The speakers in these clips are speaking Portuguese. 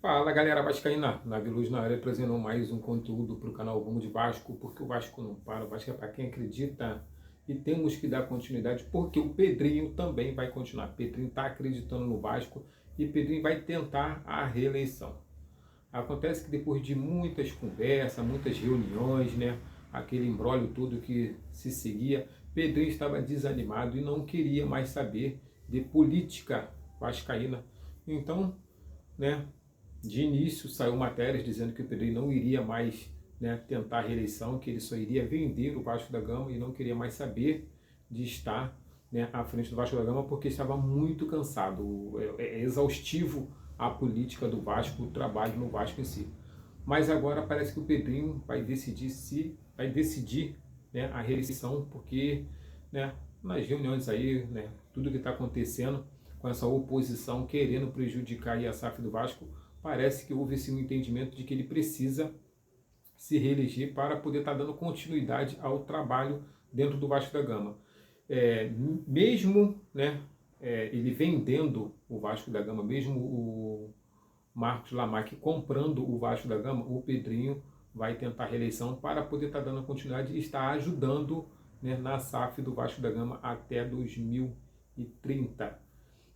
Fala galera vascaína, Naviluz na área trazendo mais um conteúdo para o canal Vamos de Vasco, porque o Vasco não para, o Vasco é para quem acredita e temos que dar continuidade, porque o Pedrinho também vai continuar. Pedrinho está acreditando no Vasco e Pedrinho vai tentar a reeleição. Acontece que depois de muitas conversas, muitas reuniões, né, aquele imbróglio todo que se seguia, Pedrinho estava desanimado e não queria mais saber de política vascaína. Então, né, de início saiu matérias dizendo que o Pedrinho não iria mais, né, tentar a reeleição, que ele só iria vender o Vasco da Gama e não queria mais saber de estar, né, à frente do Vasco da Gama porque estava muito cansado. É exaustivo a política do Vasco, o trabalho no Vasco em si. Mas agora parece que o Pedrinho vai decidir né, a reeleição, porque, né, nas reuniões aí, né, tudo que está acontecendo com essa oposição querendo prejudicar aí a SAF do Vasco, parece que houve esse entendimento de que ele precisa se reeleger para poder estar dando continuidade ao trabalho dentro do Vasco da Gama. Mesmo, né, ele vendendo o Vasco da Gama, mesmo o Marcos Lamac comprando o Vasco da Gama, o Pedrinho vai tentar a reeleição para poder estar dando continuidade e estar ajudando, né, na SAF do Vasco da Gama até 2030.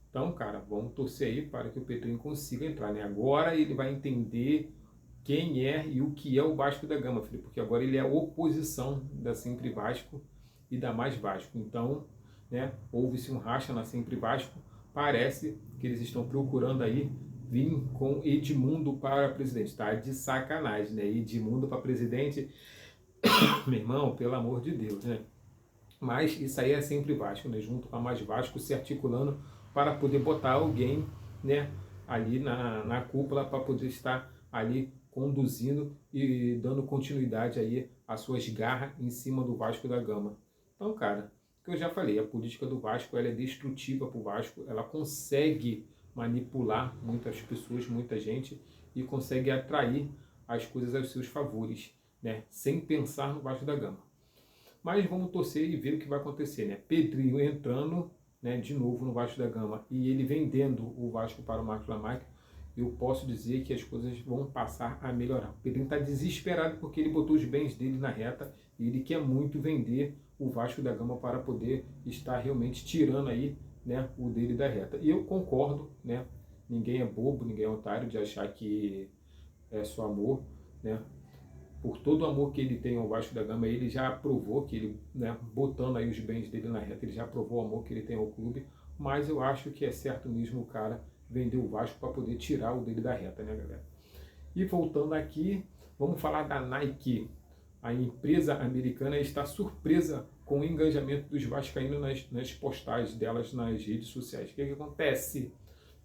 Então, cara, vamos torcer aí para que o Pedrinho consiga entrar, né? Agora ele vai entender quem é e o que é o Vasco da Gama, filho, porque agora ele é a oposição da Sempre Vasco e da Mais Vasco. Então, né, houve-se um racha na Sempre Vasco. Parece que eles estão procurando aí vir com Edmundo para presidente. Tá de sacanagem, né? Edmundo para presidente, meu irmão, pelo amor de Deus, né? Mas isso aí é Sempre Vasco, né? Junto com a Mais Vasco se articulando para poder botar alguém, né, ali na cúpula para poder estar ali conduzindo e dando continuidade aí às suas garras em cima do Vasco da Gama. Então, cara, o que eu já falei, a política do Vasco ela é destrutiva para o Vasco, ela consegue manipular muitas pessoas, muita gente e consegue atrair as coisas aos seus favores, né, sem pensar no Vasco da Gama. Mas vamos torcer e ver o que vai acontecer, né? Pedrinho entrando, né, de novo no Vasco da Gama e ele vendendo o Vasco para o Marcos Lamac, eu posso dizer que as coisas vão passar a melhorar. O Pedrinho está desesperado porque ele botou os bens dele na reta e ele quer muito vender o Vasco da Gama para poder estar realmente tirando aí, né, o dele da reta. E eu concordo, né? Ninguém é bobo, ninguém é otário de achar que é só amor, né? Por todo o amor que ele tem ao Vasco da Gama, ele já provou que ele, né, botando aí os bens dele na reta, ele já provou o amor que ele tem ao clube, mas eu acho que é certo mesmo o cara vender o Vasco para poder tirar o dele da reta, né, galera? E voltando aqui, vamos falar da Nike. A empresa americana está surpresa com o engajamento dos vascaínos nas postagens delas nas redes sociais. O que acontece?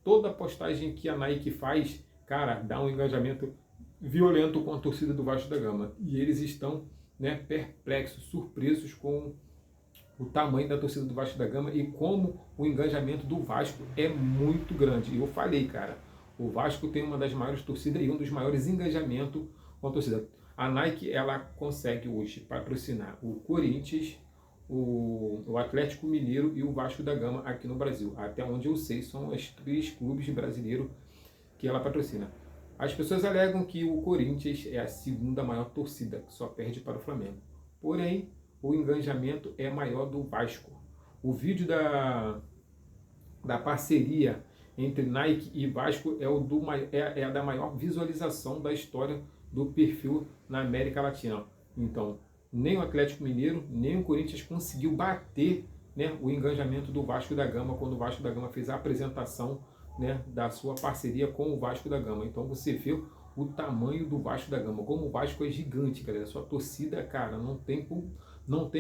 Toda postagem que a Nike faz, cara, dá um engajamento violento com a torcida do Vasco da Gama. E eles estão, né, perplexos, surpresos com o tamanho da torcida do Vasco da Gama e como o engajamento do Vasco é muito grande. E eu falei, cara, o Vasco tem uma das maiores torcidas e um dos maiores engajamentos com a torcida. A Nike, ela consegue hoje patrocinar o Corinthians, o Atlético Mineiro e o Vasco da Gama aqui no Brasil. Até onde eu sei, são os 3 clubes brasileiros que ela patrocina. As pessoas alegam que o Corinthians é a segunda maior torcida, que só perde para o Flamengo. Porém, o engajamento é maior do Vasco. O vídeo da parceria entre Nike e Vasco é a da maior visualização da história do perfil na América Latina. Então, nem o Atlético Mineiro, nem o Corinthians conseguiu bater, né, o engajamento do Vasco da Gama quando o Vasco da Gama fez a apresentação, né, da sua parceria com o Vasco da Gama. Então você vê o tamanho do Vasco da Gama, como o Vasco é gigante, galera. Sua torcida, cara, não tem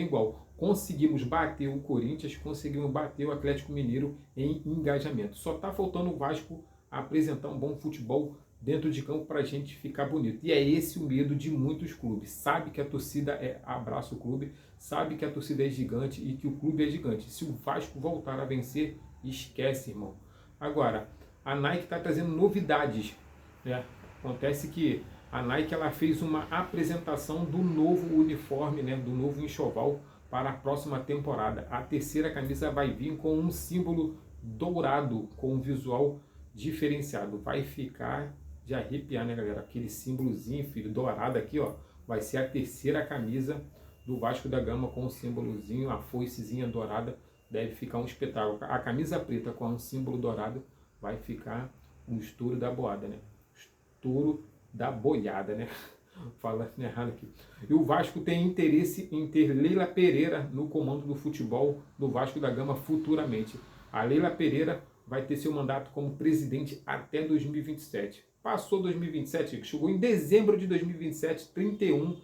igual. Conseguimos bater o Corinthians, conseguimos bater o Atlético Mineiro em engajamento. Só tá faltando o Vasco apresentar um bom futebol dentro de campo para a gente ficar bonito. E é esse o medo de muitos clubes. Sabe que a torcida abraça o clube, sabe que a torcida é gigante e que o clube é gigante. Se o Vasco voltar a vencer, esquece, irmão. Agora, a Nike está trazendo novidades, né? Acontece que a Nike ela fez uma apresentação do novo uniforme, né? Do novo enxoval para a próxima temporada. A terceira camisa vai vir com um símbolo dourado, com um visual diferenciado. Vai ficar de arrepiar, né, galera? Aquele símbolozinho, filho, dourado aqui, ó, vai ser a terceira camisa do Vasco da Gama com o símbolozinho, a foicezinha dourada, deve ficar um espetáculo. A camisa preta com um símbolo dourado vai ficar um estouro da boada, né? Estouro da boiada, né? Falando errado aqui. E o Vasco tem interesse em ter Leila Pereira no comando do futebol do Vasco da Gama futuramente. A Leila Pereira vai ter seu mandato como presidente até 2027. Passou 2027, chegou em dezembro de 2027, 31,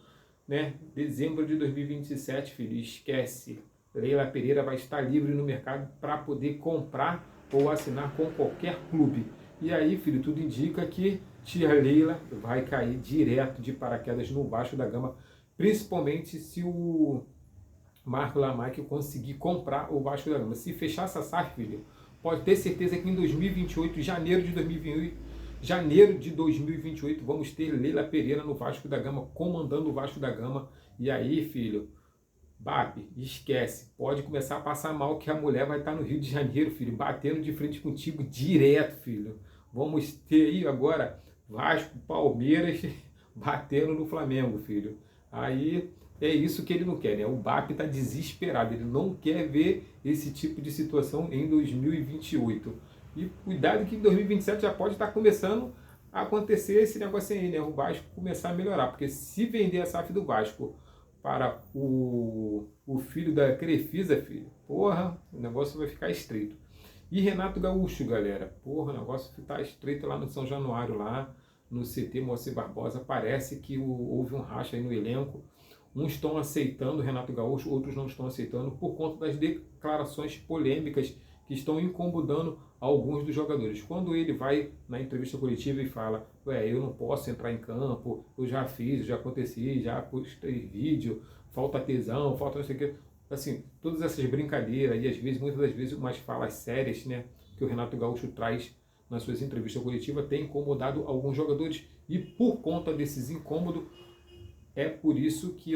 né? Dezembro de 2027, filho, esquece. Leila Pereira vai estar livre no mercado para poder comprar ou assinar com qualquer clube. E aí, filho, tudo indica que tia Leila vai cair direto de paraquedas no Vasco da Gama, principalmente se o Marco Lamarque conseguir comprar o Vasco da Gama. Se fechar essa SAF, filho, pode ter certeza que em 2028, janeiro de 2028, vamos ter Leila Pereira no Vasco da Gama, comandando o Vasco da Gama. E aí, filho, BAP, esquece, pode começar a passar mal que a mulher vai estar no Rio de Janeiro, filho, batendo de frente contigo direto, filho. Vamos ter aí agora Vasco, Palmeiras batendo no Flamengo, filho. Aí é isso que ele não quer, né? O BAP está desesperado, ele não quer ver esse tipo de situação em 2028. E cuidado que em 2027 já pode estar começando a acontecer esse negócio aí, né? O Vasco começar a melhorar, porque se vender a SAF do Vasco para o filho da Crefisa, filho, porra, o negócio vai ficar estreito. E Renato Gaúcho, galera, porra, o negócio está estreito lá no São Januário, lá no CT Moacir Barbosa, parece que houve um racha aí no elenco. Uns estão aceitando o Renato Gaúcho, outros não estão aceitando por conta das declarações polêmicas que estão incomodando alguns dos jogadores. Quando ele vai na entrevista coletiva e fala, eu não posso entrar em campo, eu já fiz, eu já aconteci, já postei vídeo, falta tesão, falta não sei o que. Assim, todas essas brincadeiras e às vezes, muitas das vezes, umas falas sérias, né, que o Renato Gaúcho traz nas suas entrevistas coletivas tem incomodado alguns jogadores e por conta desses incômodos é por isso que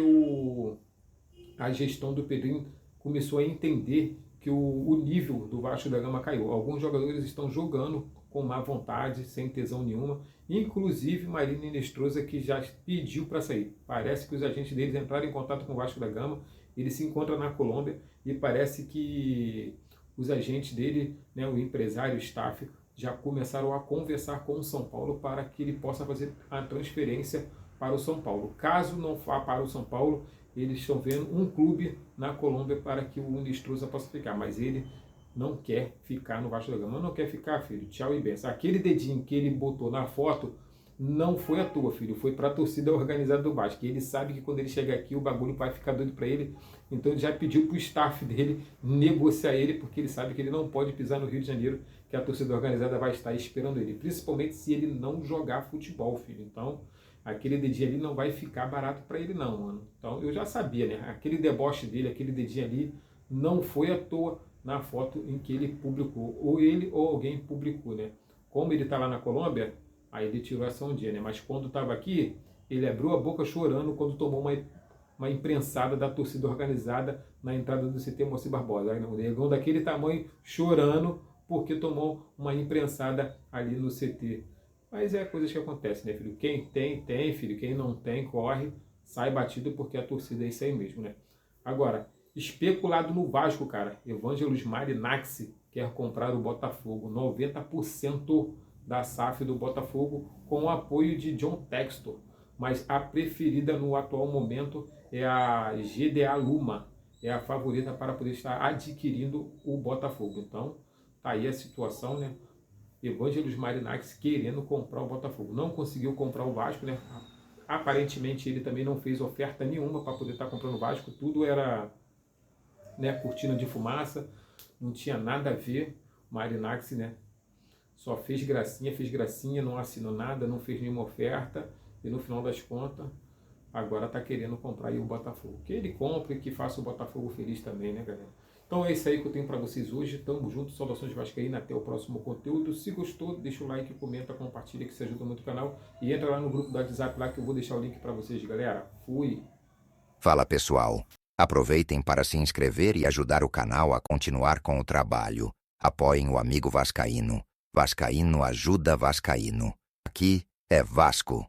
a gestão do Pedrinho começou a entender que o nível do Vasco da Gama caiu. Alguns jogadores estão jogando com má vontade, sem tesão nenhuma, inclusive Marília Nestrosa, que já pediu para sair. Parece que os agentes deles entraram em contato com o Vasco da Gama, ele se encontra na Colômbia e parece que os agentes dele, né, o empresário, o staff, já começaram a conversar com o São Paulo para que ele possa fazer a transferência para o São Paulo. Caso não vá para o São Paulo, eles estão vendo um clube na Colômbia para que o Nestrosa possa ficar, mas ele não quer ficar no Vasco da Gama. Não quer ficar, filho, tchau e benção. Aquele dedinho que ele botou na foto não foi à toa, filho, foi para a torcida organizada do Vasco. Ele sabe que quando ele chegar aqui o bagulho vai ficar doido para ele, então ele já pediu para o staff dele negociar ele, porque ele sabe que ele não pode pisar no Rio de Janeiro, que a torcida organizada vai estar esperando ele, principalmente se ele não jogar futebol, filho. Então aquele dedinho ali não vai ficar barato para ele não, mano. Então eu já sabia, né? Aquele deboche dele, aquele dedinho ali, não foi à toa na foto em que ele publicou. Ou ele ou alguém publicou, né? Como ele tá lá na Colômbia, aí ele tirou essa ondinha, né? Mas quando estava aqui, ele abriu a boca chorando quando tomou uma imprensada da torcida organizada na entrada do CT Moacir Barbosa. Aí, um negão daquele tamanho chorando porque tomou uma imprensada ali no CT. Mas é coisas que acontecem, né, filho? Quem tem, tem, filho. Quem não tem, corre, sai batido porque a torcida é isso aí mesmo, né? Agora, especulado no Vasco, cara. Evangelos Marinaxi quer comprar o Botafogo. 90% da SAF do Botafogo com o apoio de John Textor. Mas a preferida no atual momento é a GDA Luma. É a favorita para poder estar adquirindo o Botafogo. Então, tá aí a situação, né? Evangelos Marinax querendo comprar o Botafogo. Não conseguiu comprar o Vasco, né? Aparentemente ele também não fez oferta nenhuma para poder estar comprando o Vasco. Tudo era, né, cortina de fumaça, não tinha nada a ver. Marinax, né, só fez gracinha, não assinou nada, não fez nenhuma oferta e no final das contas agora está querendo comprar aí o Botafogo. Que ele compre e que faça o Botafogo feliz também, né, galera? Então é isso aí que eu tenho para vocês hoje. Tamo junto, saudações vascaínas, até o próximo conteúdo. Se gostou, deixa o like, comenta, compartilha, que isso ajuda muito o canal. E entra lá no grupo do WhatsApp lá que eu vou deixar o link para vocês, galera. Fui! Fala pessoal, aproveitem para se inscrever e ajudar o canal a continuar com o trabalho. Apoiem o amigo vascaíno. Vascaíno ajuda vascaíno. Aqui, É Vasco.